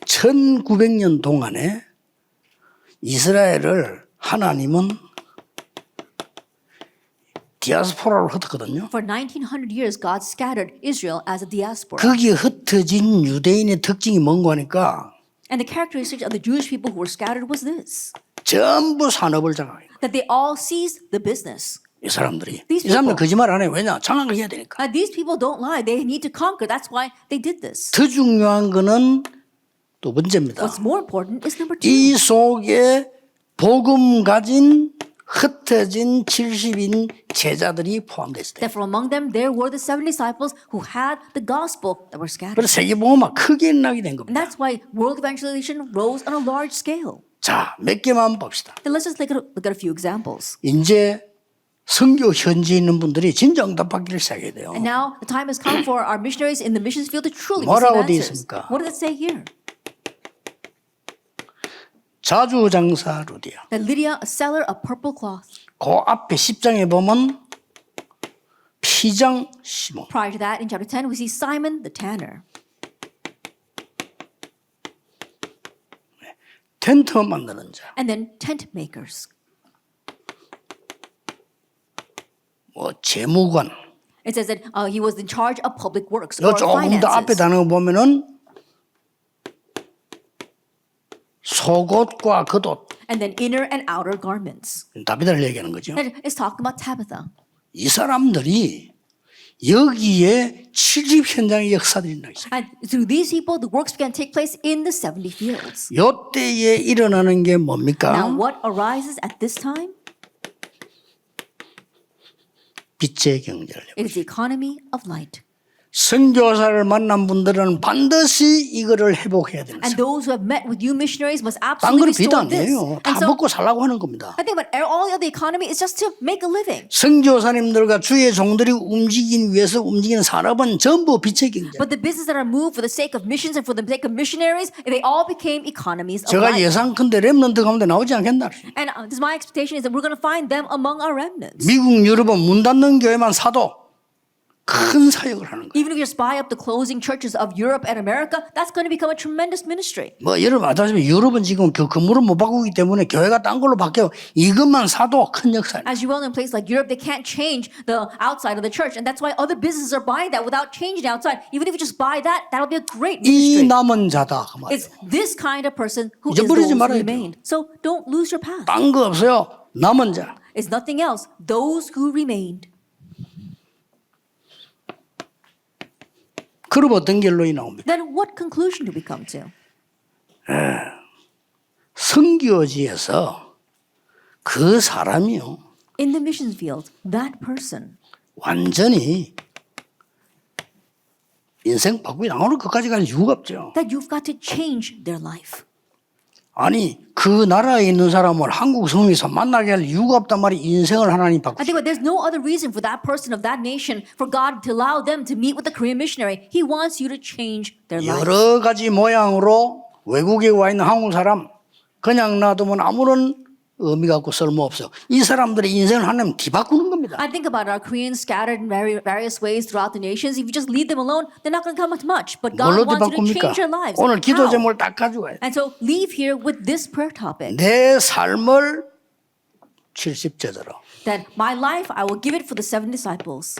1900년 동안에 이스라엘을 하나님은 디아스포라로 흩었거든요. for 1900 years, God scattered Israel as a diaspora. 거기에 흩어진 유대인의 특징이 뭔가 하니까 And the characteristic of the Jewish people who were scattered was this, 전부 산업을 장악해요. that they all seized the business. 이 사람들이. These 이 사람들 people. 거짓말 안 해요. 왜냐? 장악을 해야 되니까. These people don't lie. They need to conquer. That's why they did this. 더 중요한 거는 두 번째입니다. What's more important is number 2. 이 속에 복음 가진 흩어진 70인 제자들이 포함되어 있어요. That from among them there were the 70 disciples who had the gospel that were scattered. 그래서 세계복음화 크게 일어나게 된 And 겁니다. that's why world evangelization rose on a large scale. 자, 몇 개만 봅시다. Then let's just look at a few examples. 이제 선교 현지에 있는 분들이 진짜 응답받기를 시작해야 돼요. And now the time has come for our missionaries in the missions field to truly 뭐라고 receive 돼 answers. 있습니까? What does it say here? 자주장사 루디아. That Lydia, a seller of purple cloth. 그 앞에 10장에 보면 피장 시몬. Prior to that, in chapter 10, we see Simon the tanner. 텐트 만드는 자. And then tent makers. 뭐 재무관. It says that he was in charge of public works 이거 or 조금 더 앞에 finances. 단어 보면은 속옷과 겉옷. And then inner and outer garments. 다비다를 얘기하는 거죠. And it's talking about Tabitha. 이 사람들이 여기에 70 현장의 역사들이 일어나기 시작해요. And through these people, the works began to take place in the 70 fields. 이때에 일어나는 게 뭡니까? Now, what arises at this time? 빛의 경제를. It is the economy of light. 선교사를 만난 분들은 반드시 이거를 회복해야 되는 And 거예요. those who have met with you missionaries must 딴 absolutely 거는 비도 restore 안 this. 돼요. 다 And so 먹고 살라고 하는 겁니다. I think about all of the economy is just to make a living. 선교사님들과 주의 종들이 움직이기 위해서 움직이는 산업은 전부 빛의 경제. But the businesses that are moved for the sake of missions and for the sake of missionaries, they all became economies of 제가 light. 예상컨대 렘넌트 가운데 나오지 않겠나. And this my expectation is that we're going to find them among our remnants. 미국, 유럽은 문 닫는 교회만 사도 큰 사역을 하는 거예요. Even if you spy up the closing churches of Europe and America, that's going to become a tremendous ministry. 뭐 여러분 아시다시피 유럽은 지금 그 건물을 못 바꾸기 때문에 교회가 딴 걸로 바뀌어 이것만 사도 큰 역사예요. As you well know, in places like Europe, they can't change the outside of the church. And that's why other businesses are buying that without changing the outside. Even if you just buy that, that'll be a great 이 ministry. 남은 자다 그 말이에요. It's this kind of person who is 잊어버리지 those who 말아야 돼요. remained. So don't lose your path. 딴 거 없어요. 남은 자. It's nothing else. Those who remained. 그럼 어떤 결론이 나옵니까? Then what conclusion do we come to? 선교지에서 그 사람이요 In the mission field, that person 완전히 인생 바꾸기 나오는 것까지 갈 이유가 없죠. that you've got to change their life. 아니 그 나라에 있는 사람을 한국 성에서 만나게 할 이유가 없단 말이 인생을 하나님 I 바꾸시고 think there's no other reason for that person of that nation for God to allow them to meet with the Korean missionary. He wants you to change their life. 여러 가지 모양으로 외국에 와 있는 한국 사람 그냥 놔두면 아무런 의미가 없고 쓸모없어. 이 사람들의 인생을 하나님 뒤바꾸는 겁니다. I think about our Koreans scattered in various ways throughout the nations. If you just leave them alone, they're not going to come up much. But God 뭘로 wants you to 뒤바꿉니까? change their lives. 오늘 기도 How? 제목을 딱 가져와요. And so leave here with this prayer topic. 내 삶을 70제자로 That my life, I will give it for the 7 disciples.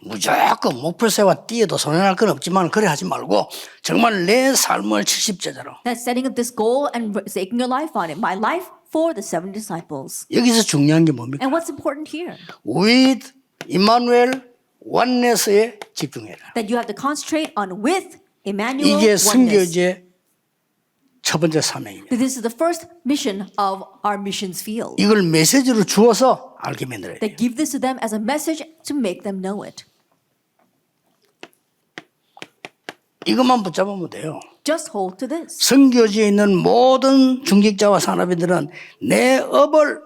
무조건 목표 세워 뛰어도 손해날 건 없지만 그래 하지 말고 정말 내 삶을 70제자로 That setting up this goal and staking your life on it. My life for the 7 disciples. 여기서 중요한 게 뭡니까? And what's important here? with 임마누엘 oneness에 집중해라. That you have to concentrate on with Emmanuel 이게 oneness. 선교지의 첫 번째 사명입니다. This is the first mission of our missions field. 이걸 메시지로 주어서 알게 만들어야 돼요. That give this to them as a message to make them know it. 이것만 붙잡으면 돼요. Just hold to this. 선교지에 있는 모든 중직자와 산업인들은 내 업을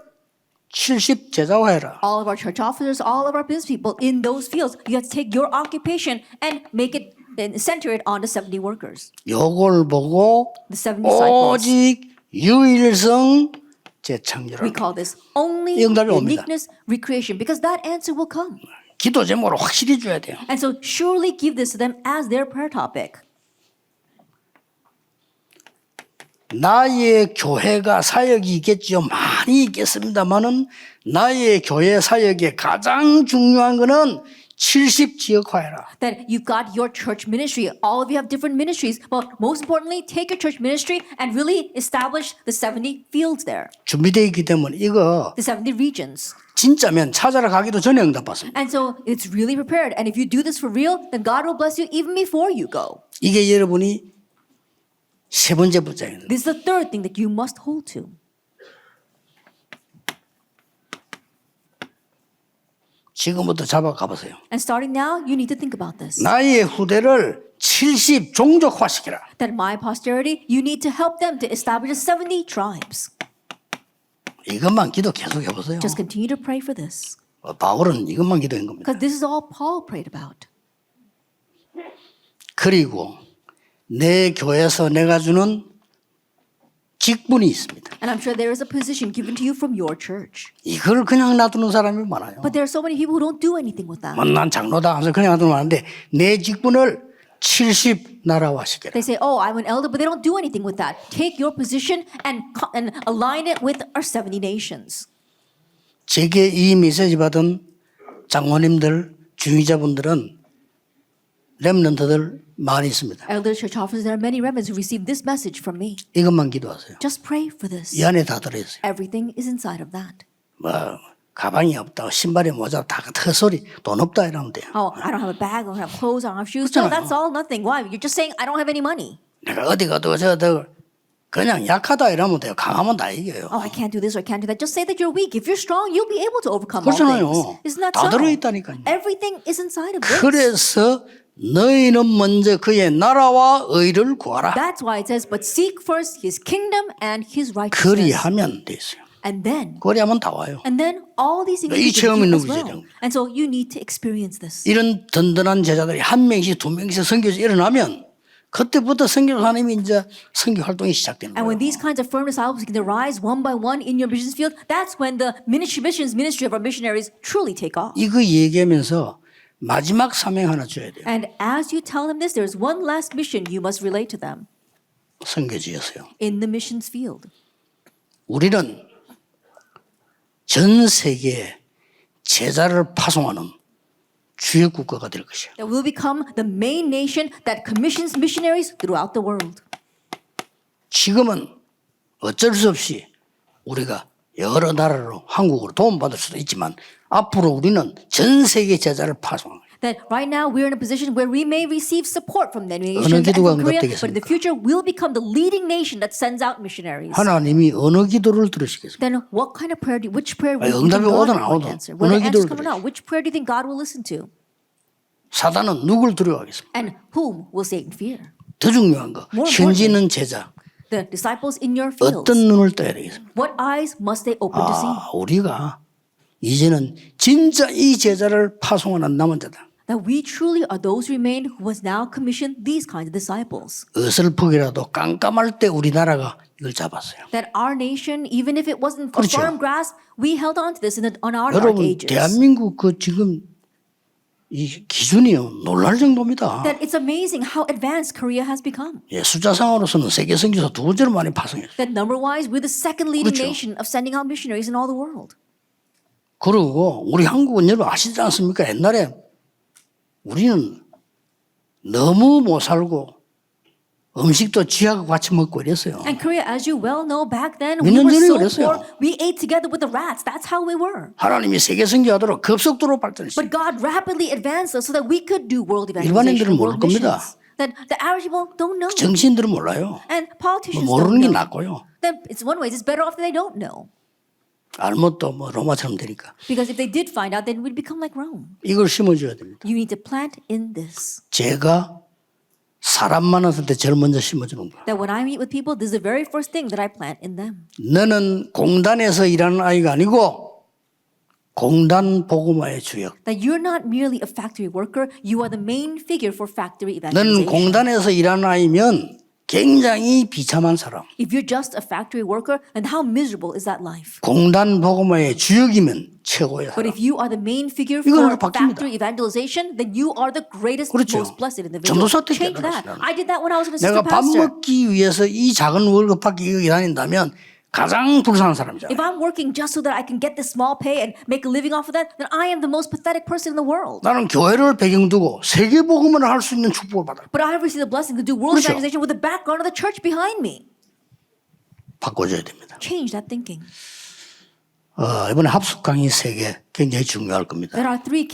70제자화해라. All of our church officers, all of our business people in those fields, you have to take your occupation and make it and center it on the 70 workers. 요걸 보고 The 70 disciples. 오직 유일성 We 재창조라고. call this only 응답이 옵니다. uniqueness recreation because that answer will come. 기도 제목으로 확실히 줘야 돼요. And so surely give this to them as their prayer topic. 나의 교회가 사역이 있겠지요. 많이 있겠습니다만은 나의 교회 사역의 가장 중요한 거는 70지역화해라. That you've got your church ministry. All of you have different ministries. But most importantly, take your church ministry and really establish the 70 fields there. 준비되어 있기 때문에 이거 The 70 regions. 진짜면 찾아라 가기도 전에 응답받습니다. And so it's really prepared. And if you do this for real, then God will bless you even before you go. 이게 여러분이 세 번째 붙잡는 This is the third thing that you must hold to. 지금부터 잡아가 보세요. And starting now, you need to think about this. 나의 후대를 70 종족화시키라. That my posterity, you need to help them to establish 70 tribes. 이것만 기도 계속 해보세요. Just continue to pray for this. 바울은 이것만 기도한 겁니다. Because this is all Paul prayed about. 그리고 내 교회에서 내가 주는 직분이 있습니다. And I'm sure there is a position given to you from your church. 이걸 그냥 놔두는 사람이 많아요. But there are so many people who don't do anything with that. 난 장로다 하면서 그냥 놔두면 하는데 내 직분을 70 나라화시켜라. They say, oh, I'm an elder, but they don't do anything with that. Take your position and align it with our 70 nations. 제게 이 메시지 받은 장로님들, 주의자분들은 렘넌트들 많이 있습니다. Elder church officers, there are many remnants who received this message from me. 이것만 기도하세요. Just pray for this. 이 안에 다 들어있어요. Everything is inside of that. 뭐 가방이 없다, 신발이 모자 다 헛소리, 돈 없다 이러면 돼요. Oh, I don't have a bag, I don't have clothes, I don't have shoes. No, that's all nothing. Why? You're just saying I don't have any money. 내가 어디 가도 저도 그냥 약하다 이러면 돼요. 강하면 다 이겨요. Oh, I can't do this or I can't do that. Just say that you're weak. If you're strong, you'll be able to overcome all 그렇잖아요. things. Isn't that 다 so? 들어있다니까요. Everything is inside of this. 그래서 너희는 먼저 그의 나라와 의를 구하라. That's why it says, but seek first his kingdom and his righteousness. 그리하면 돼 있어요. And then 다 와요. all these things 이 will be 체험이 given as 누구지, well. And so you need to experience this. 이런 든든한 제자들이 한 명씩 두 명씩 선교에서 일어나면 그때부터 선교사님이 이제 선교 활동이 시작되는 And 거예요. when these kinds of firm disciples begin to rise one by one in your missions field, that's when the ministry of our missionaries truly take off. 이거 얘기하면서 마지막 사명 하나 줘야 돼요. And as you tell them this, there's one last mission you must relate to them 선교지였어요. in the missions field. 우리는 전 세계에 제자를 파송하는 주요 국가가 될 것이야. That will become the main nation that commissions missionaries throughout the world. 지금은 어쩔 수 없이 우리가 여러 나라로 한국으로 도움받을 수도 있지만 앞으로 우리는 전 세계 제자를 파송하는 거예요. That right now we're in a position where we may receive support from the nations 어느 and 기도가 from Korea, 응답되겠습니까? but in the future we'll become the leading nation that sends out missionaries. 하나님이 어느 기도를 들으시겠습니까? Then what kind of prayer, which prayer will 응답이 God 오든 안 will 오든 answer? Whether 어느 answers 기도를 come or not, which prayer do you think God will listen to? 사단은 누굴 두려워하겠습니까? And whom will Satan fear? 더 중요한 거 현지 있는 제자 The disciples in your fields. 어떤 눈을 떠야 되겠습니까? What eyes must they open to see? 우리가 이제는 진짜 이 제자를 파송하는 남은 자다. That we truly are those who remain who has now commissioned these kinds of disciples. 어설프게라도 깜깜할 때 우리나라가 이걸 잡았어요. That our nation, even if it wasn't a 그렇죠. firm grasp, we held on to this on our dark 여러분 ages. 대한민국 그 지금 이 기준이요 놀랄 정도입니다. That it's amazing how advanced Korea has become. 예, 숫자상으로서는 세계 선교사 두 번째로 많이 파송했어요. That number-wise, we're the second leading 그렇죠. nation of sending out missionaries in all the world. 그리고 우리 한국은 여러분 아시지 않습니까? 옛날에 우리는 너무 못 살고 음식도 쥐하고 같이 먹고 이랬어요. And Korea, as you well know, back then 몇 we 년 were 전에 so 그랬어요. poor, we ate together with the rats. That's how we were. 하나님이 세계 선교하도록 급속도로 발전했어요. But God rapidly advanced us so that we could do world 일반인들은 evangelization, 모를 world 겁니다. missions. That the average people don't know. 정치인들은 몰라요. And politicians 모르는 게 don't know. 낫고요. Then it's one way, it's better off that they don't know. 알면 또 뭐 로마처럼 되니까. Because if they did find out, then we'd become like Rome. 이걸 심어줘야 됩니다. You need to plant in this. 제가 사람 만났을 때 제일 먼저 심어주는 거야. That when I meet with people, this is the very first thing that I plant in them. 너는 공단에서 일하는 아이가 아니고 공단 복음화의 주역. That you're not merely a factory worker, you are the main figure for factory 너는 evangelization. 공단에서 일하는 아이면 굉장히 비참한 사람. If you're just a factory worker, then how miserable is that life? 공단 복음화의 주역이면 최고의 But 사람. if you are the main figure 이걸로 for 바뀝니다. factory evangelization, then you are the greatest, 그렇죠. most blessed individual. 전도사 때 Change that. 깨달았어요. I did that when I was an 내가 assistant 밥 pastor. 먹기 위해서 이 작은 월급 받기 위해 다닌다면 가장 불쌍한 If 사람이잖아요. I'm working just so that I can get this small pay and make a living off of that, then I am the most pathetic person in the world. 나는 교회를 배경 두고 세계 복음을 할 수 있는 축복을 받아요. But I have received the blessing to do world 그렇죠. evangelization with the background of the church behind me. 바꿔줘야 됩니다. Change that thinking. 이번에 합숙 강의 3개 굉장히 중요할 겁니다. There are 3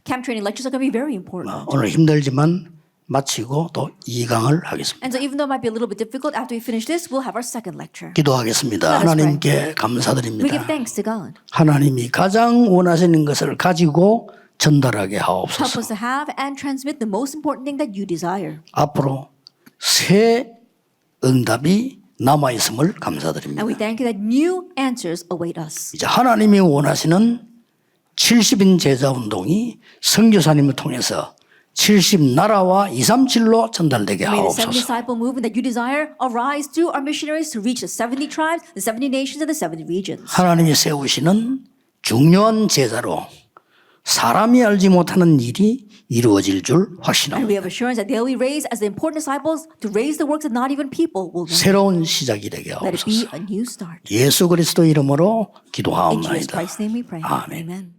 camp training lectures that are going to be very important. 오늘 힘들지만 마치고 또 2강을 하겠습니다. And so even though it might be a little bit difficult, after we finish this, we'll have our second lecture. 기도하겠습니다. Let us 하나님께 We give 감사드립니다. thanks to God. 하나님이 가장 원하시는 것을 가지고 전달하게 Help 하옵소서. us to have and transmit the most important thing that you desire. 앞으로 새 응답이 남아있음을 And 감사드립니다. we thank you that new answers await us. 이제 하나님이 원하시는 70인 제자 운동이 선교사님을 통해서 70나라와 237로 전달되게 May the 70 하옵소서. disciple movement that you desire arise through our missionaries to reach the 70 tribes, the 70 nations, and the 70 regions. 하나님이 세우시는 중요한 제자로 사람이 알지 못하는 일이 이루어질 줄 And we 확신합니다. have assurance that they'll be raised as the important disciples to raise the works that not even people will know. 새로운 시작이 되게 Let it be 하옵소서. a new start. 예수 그리스도 이름으로 In Jesus 기도하옵나이다. Christ's name we pray. 아멘. Amen.